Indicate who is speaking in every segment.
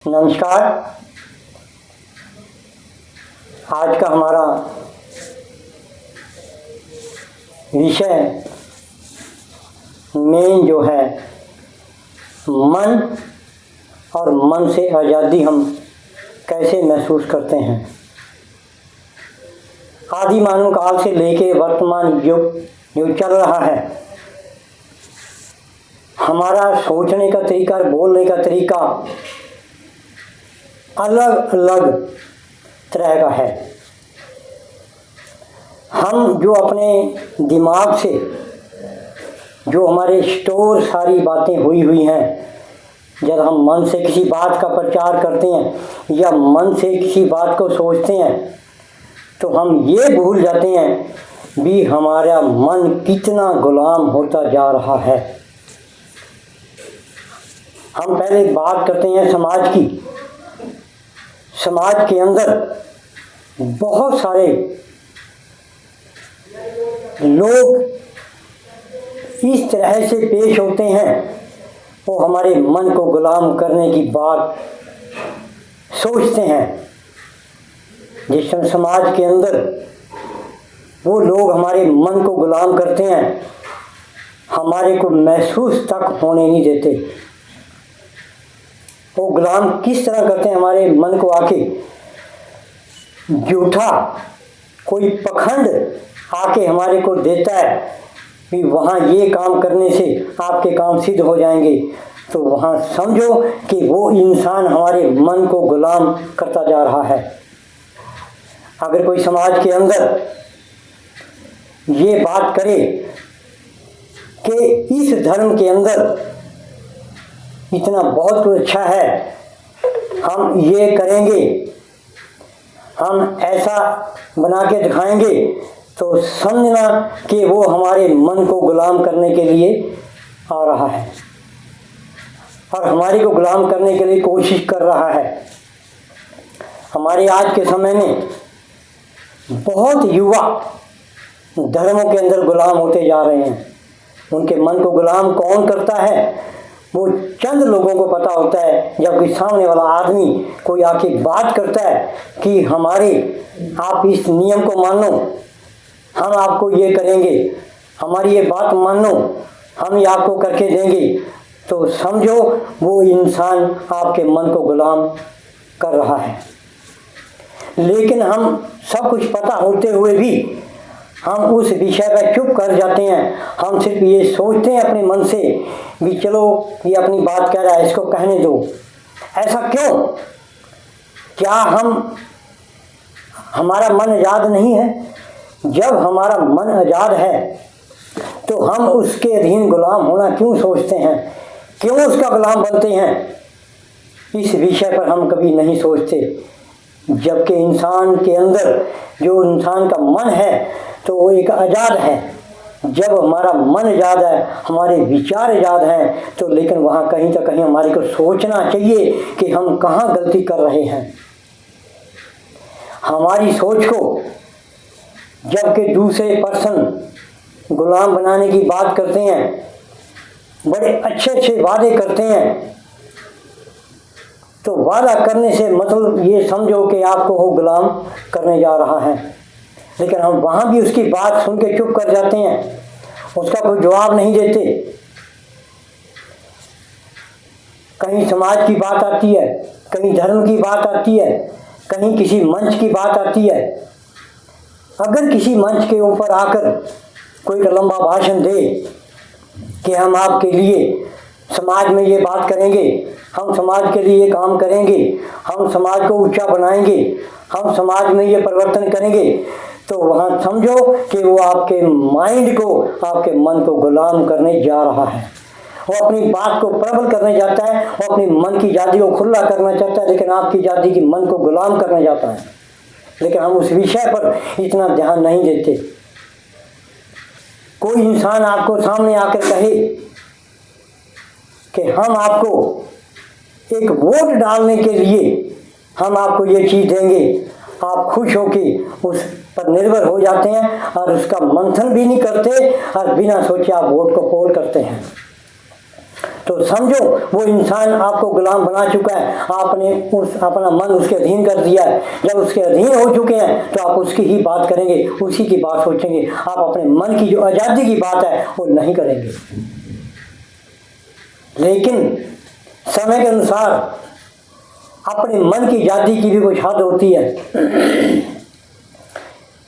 Speaker 1: नमस्कार। आज का हमारा विषय मेन जो है मन और मन से आज़ादी हम कैसे महसूस करते हैं। आदि मानव काल से लेके वर्तमान युग जो चल रहा है, हमारा सोचने का तरीका और बोलने का तरीका अलग अलग तरह का है। हम जो अपने दिमाग से जो हमारे स्टोर सारी बातें हुई हैं, जब हम मन से किसी बात का प्रचार करते हैं या मन से किसी बात को सोचते हैं, तो हम ये भूल जाते हैं भी हमारा मन कितना गुलाम होता जा रहा है। हम पहले बात करते हैं समाज की। समाज के अंदर बहुत सारे लोग इस तरह से पेश होते हैं, वो हमारे मन को गुलाम करने की बात सोचते हैं। जिस समय समाज के अंदर वो लोग हमारे मन को गुलाम करते हैं, हमारे को महसूस तक होने नहीं देते। वो गुलाम किस तरह करते हैं हमारे मन को आके, झूठा कोई पखंड आके हमारे को देता है कि वहाँ ये काम करने से आपके काम सिद्ध हो जाएंगे, तो वहाँ समझो कि वो इंसान हमारे मन को गुलाम करता जा रहा है। अगर कोई समाज के अंदर ये बात करे कि इस धर्म के अंदर इतना बहुत अच्छा है, हम ये करेंगे, हम ऐसा बना के दिखाएंगे, तो समझना कि वो हमारे मन को गुलाम करने के लिए आ रहा है और हमारे को गुलाम करने के लिए कोशिश कर रहा है। हमारे आज के समय में बहुत युवा धर्मों के अंदर गुलाम होते जा रहे हैं। उनके मन को गुलाम कौन करता है, वो चंद लोगों को पता होता है। जब कोई सामने वाला आदमी कोई आके बात करता है कि हमारे आप इस नियम को मानो, हम आपको ये करेंगे, हमारी ये बात मानो, हम ये आपको करके देंगे, तो समझो वो इंसान आपके मन को गुलाम कर रहा है। लेकिन हम सब कुछ पता होते हुए भी हम उस विषय पर चुप कर जाते हैं। हम सिर्फ ये सोचते हैं अपने मन से कि चलो ये अपनी बात कह रहा है, इसको कहने दो। ऐसा क्यों? क्या हमारा मन आज़ाद नहीं है? जब हमारा मन आज़ाद है तो हम उसके अधीन गुलाम होना क्यों सोचते हैं, क्यों उसका गुलाम बनते हैं? इस विषय पर हम कभी नहीं सोचते। जबकि इंसान के अंदर जो इंसान का मन है तो वो एक आज़ाद है। जब हमारा मन आज़ाद है, हमारे विचार आज़ाद हैं, तो लेकिन वहाँ कहीं तो कहीं हमारे को सोचना चाहिए कि हम कहाँ गलती कर रहे हैं। हमारी सोच को जबकि दूसरे पर्सन गुलाम बनाने की बात करते हैं, बड़े अच्छे अच्छे वादे करते हैं, तो वादा करने से मतलब ये समझो कि आपको वो गुलाम करने जा रहा है। लेकिन हम वहाँ भी उसकी बात सुन के चुप कर जाते हैं, उसका कोई जवाब नहीं देते। कहीं समाज की बात आती है, कहीं धर्म की बात आती है, कहीं किसी मंच की बात आती है। अगर किसी मंच के ऊपर आकर कोई लंबा भाषण दे कि हम आपके लिए समाज में ये बात करेंगे, हम समाज के लिए ये काम करेंगे, हम समाज को ऊंचा बनाएंगे, हम समाज में ये परिवर्तन करेंगे, तो वहाँ समझो कि वो आपके माइंड को, आपके मन को गुलाम करने जा रहा है। वो अपनी बात को प्रबल करने जाता है, वो अपनी मन की आज़ादी को खुला करना चाहता है, लेकिन आपकी आज़ादी की मन को गुलाम करने जाता है। लेकिन हम उस विषय पर इतना ध्यान नहीं देते। कोई इंसान आपको सामने आकर कहे कि हम आपको एक वोट डालने के लिए हम आपको ये चीज़ देंगे, आप खुश होकर उस पर निर्भर हो जाते हैं और उसका मंथन भी नहीं करते और बिना सोचे आप वोट को पोल करते हैं। तो समझो वो इंसान आपको गुलाम बना चुका है, आपने अपना मन उसके अधीन कर दिया है। जब उसके अधीन हो चुके हैं तो आप उसकी ही बात करेंगे, उसी की बात सोचेंगे, आप अपने मन की जो आज़ादी की बात है वो नहीं करेंगे। लेकिन समय के अनुसार अपने मन की आज़ादी की भी कुछ हद होती है।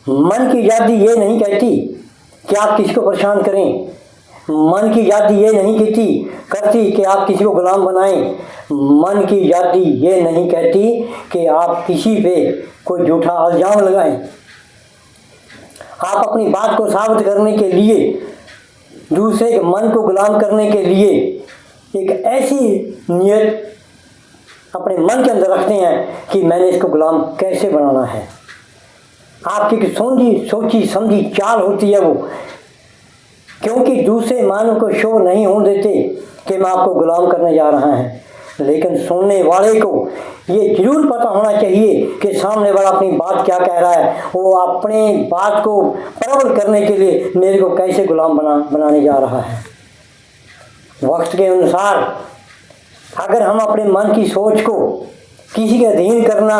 Speaker 1: मन की आज़ादी ये नहीं कहती कि आप किसी को परेशान करें, मन की आज़ादी ये नहीं करती कि आप किसी को गुलाम बनाएं, मन की आज़ादी ये नहीं कहती कि आप किसी पे कोई झूठा इल्जाम लगाएं। आप अपनी बात को साबित करने के लिए, दूसरे के मन को गुलाम करने के लिए एक ऐसी नियत अपने मन के अंदर रखते हैं कि मैंने इसको गुलाम कैसे बनाना है। आपकी सोची समझी चाल होती है वो, क्योंकि दूसरे मानव को शो नहीं होने देते कि मैं आपको गुलाम करने जा रहा है। लेकिन सुनने वाले को ये जरूर पता होना चाहिए कि सामने वाला अपनी बात क्या कह रहा है, वो अपने बात को प्रबल करने के लिए मेरे को कैसे गुलाम बनाने जा रहा है। वक्त के अनुसार अगर हम अपने मन की सोच को किसी के अधीन करना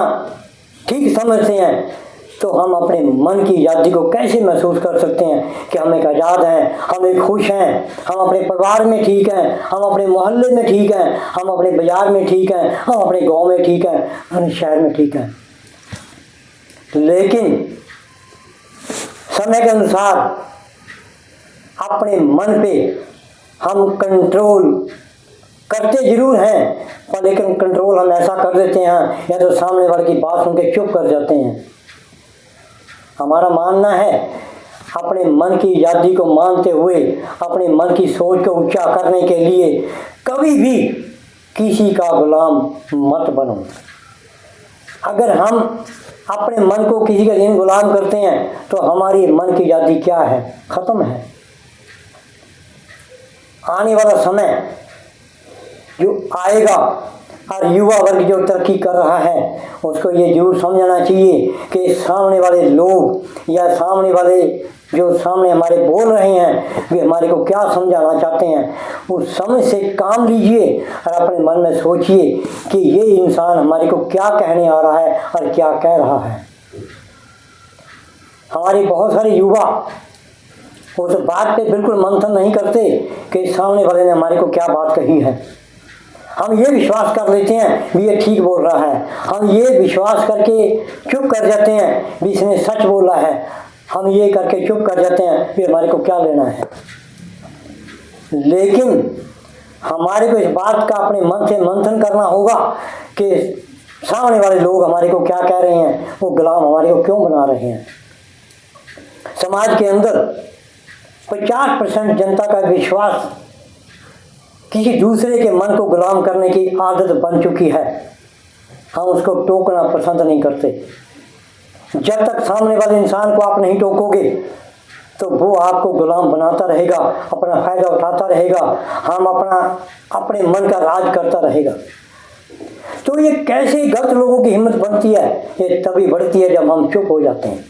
Speaker 1: ठीक समझते हैं तो हम अपने मन की आज़ादी को कैसे महसूस कर सकते हैं कि हम एक आज़ाद हैं, हम एक खुश हैं, हम अपने परिवार में ठीक हैं, हम अपने मोहल्ले में ठीक हैं, हम अपने बाज़ार में ठीक हैं, हम अपने गांव में ठीक हैं, हम शहर में ठीक हैं। लेकिन समय के अनुसार अपने मन पे हम कंट्रोल करते जरूर हैं, पर लेकिन कंट्रोल हम ऐसा कर देते हैं या तो सामने वाले की बात सुन के चुप कर जाते हैं। हमारा मानना है अपने मन की आज़ादी को मानते हुए अपने मन की सोच को ऊंचा करने के लिए कभी भी किसी का गुलाम मत बनो। अगर हम अपने मन को किसी के अधीन गुलाम करते हैं तो हमारी मन की आज़ादी क्या है, खत्म है। आने वाला समय जो आएगा और युवा वर्ग जो तरक्की कर रहा है उसको ये जरूर समझना चाहिए कि सामने वाले लोग या सामने वाले जो सामने हमारे बोल रहे हैं वे हमारे को क्या समझाना चाहते हैं। उस समझ से काम लीजिए और अपने मन में सोचिए कि ये इंसान हमारे को क्या कहने आ रहा है और क्या कह रहा है। हमारे बहुत सारे युवा उस बात पे बिल्कुल मंथन नहीं करते कि सामने वाले ने हमारे को क्या बात कही है। हम ये विश्वास कर लेते हैं भी ये ठीक बोल रहा है, हम ये विश्वास करके चुप कर जाते हैं भी इसने सच बोला है, हम ये करके चुप कर जाते हैं भी हमारे को क्या लेना है। लेकिन हमारे को इस बात का अपने मन से मंथन करना होगा कि सामने वाले लोग हमारे को क्या कह रहे हैं, वो गुलाम हमारे को क्यों बना रहे हैं। समाज के अंदर 50% जनता का विश्वास किसी दूसरे के मन को गुलाम करने की आदत बन चुकी है। हम उसको टोकना पसंद नहीं करते। जब तक सामने वाले इंसान को आप नहीं टोकोगे तो वो आपको गुलाम बनाता रहेगा, अपना फ़ायदा उठाता रहेगा, हम अपने मन का राज करता रहेगा। तो ये कैसे गलत लोगों की हिम्मत बढ़ती है, ये तभी बढ़ती है जब हम चुप हो जाते हैं।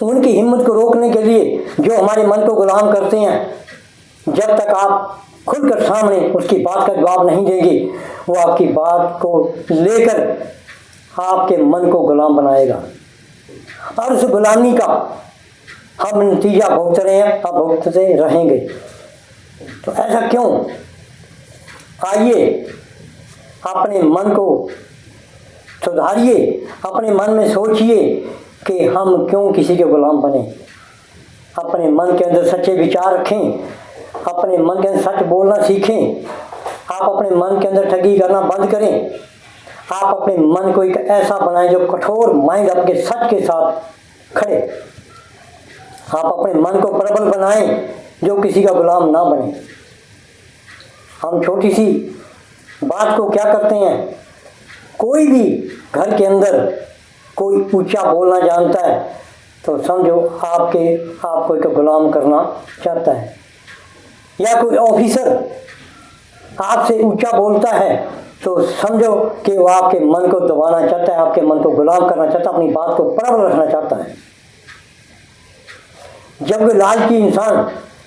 Speaker 1: उनकी हिम्मत को रोकने के लिए जो हमारे मन को गुलाम करते हैं, जब तक आप खुलकर सामने उसकी बात का जवाब नहीं देंगे वो आपकी बात को लेकर आपके मन को गुलाम बनाएगा और उस गुलामी का हम नतीजा भुगत रहे हैं, अब भुगतते रहेंगे। तो ऐसा क्यों? आइए अपने मन को सुधारिए, अपने मन में सोचिए कि हम क्यों किसी के गुलाम बने। अपने मन के अंदर सच्चे विचार रखें, अपने मन के अंदर सच बोलना सीखें। आप अपने मन के अंदर ठगी करना बंद करें। आप अपने मन को एक ऐसा बनाएं जो कठोर माइंड आपके सच के साथ खड़े। आप अपने मन को प्रबल बनाएं जो किसी का गुलाम ना बने। हम छोटी सी बात को क्या करते हैं, कोई भी घर के अंदर कोई ऊंचा बोलना जानता है तो समझो आपको एक गुलाम करना चाहता है। या कोई ऑफिसर आपसे ऊंचा बोलता है तो समझो कि वो आपके मन को दबाना चाहता है, आपके मन को गुलाम करना चाहता है, अपनी बात को प्रबल रखना चाहता है। जब कोई लालची इंसान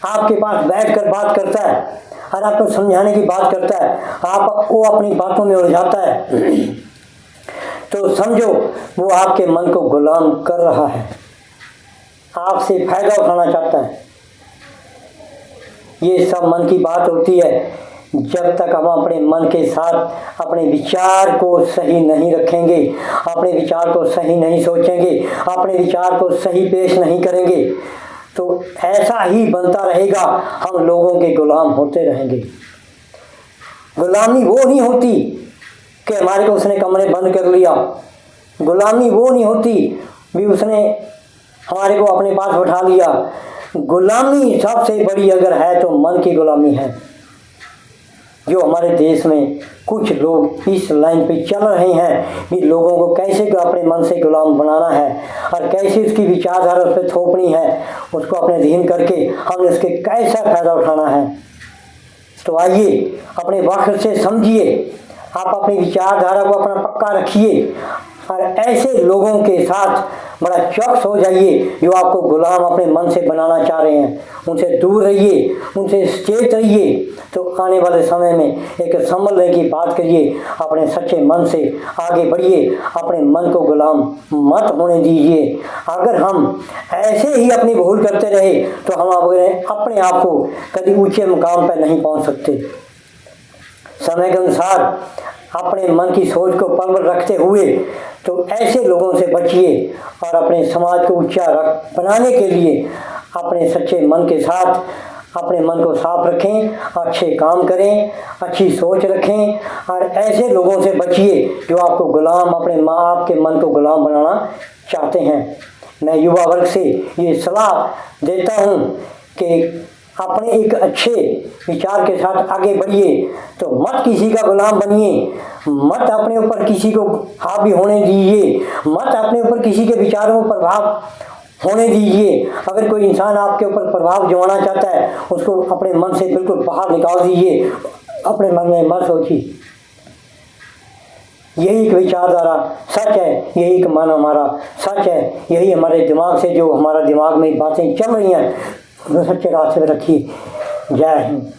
Speaker 1: आपके पास बैठकर बात करता है, और आपको समझाने की बात करता है, आप वो अपनी बातों में उलझाता है, तो समझो वो आपके मन को गुलाम कर रहा है, आपसे फायदा उठाना चाहता है। ये सब मन की बात होती है। जब तक हम अपने मन के साथ अपने विचार को सही नहीं रखेंगे, अपने विचार को सही नहीं सोचेंगे, अपने विचार को सही पेश नहीं करेंगे, तो ऐसा ही बनता रहेगा, हम लोगों के गुलाम होते रहेंगे। गुलामी वो नहीं होती कि हमारे को उसने कमरे बंद कर लिया, गुलामी वो नहीं होती भी उसने हमारे को अपने पास बैठा लिया। गुलामी सबसे बड़ी अगर है तो मन की गुलामी है, जो हमारे देश में कुछ लोग इस लाइन पे चल रहे हैं कि लोगों को कैसे अपने मन से गुलाम बनाना है और कैसे उसकी विचारधारा उस पर थोपनी है, उसको अपने अधीन करके हमने उसके कैसा फायदा उठाना है। तो आइए अपने वक्त से समझिए, आप अपनी विचारधारा को अपना पक्का रखिए और ऐसे लोगों के साथ बड़ा चौकस हो जाइए जो आपको गुलाम अपने मन से बनाना चाह रहे हैं। उनसे दूर रहिए, उनसे सचेत रहिए, तो आने वाले समय में एक संभलने की बात करिए, अपने सच्चे मन से आगे बढ़िए, अपने मन को गुलाम मत होने दीजिए। अगर हम ऐसे ही अपनी भूल करते रहे तो हम अपने आप को कभी ऊंचे मुकाम पर नहीं पहुंच सकते। समय के अनुसार अपने मन की सोच को प्रबल रखते हुए तो ऐसे लोगों से बचिए और अपने समाज को ऊंचा बनाने के लिए अपने सच्चे मन के साथ अपने मन को साफ रखें, अच्छे काम करें, अच्छी सोच रखें और ऐसे लोगों से बचिए जो आपको गुलाम अपने आपके मन को गुलाम बनाना चाहते हैं। मैं युवा वर्ग से ये सलाह देता हूँ कि अपने एक अच्छे विचार के साथ आगे बढ़िए, तो मत किसी का गुलाम बनिए, मत अपने ऊपर किसी को हावी होने दीजिए, मत अपने ऊपर किसी के विचारों पर प्रभाव होने दीजिए। अगर कोई इंसान आपके ऊपर प्रभाव जमाना चाहता है, उसको अपने मन से बिल्कुल बाहर निकाल दीजिए, अपने मन में मत सोचिए। यही एक विचारधारा सच है, यही एक मन हमारा सच है, यही हमारे दिमाग से जो हमारा दिमाग में बातें चल रही हैं, सच्चे रास्ते पर रखिए। जय हिंद।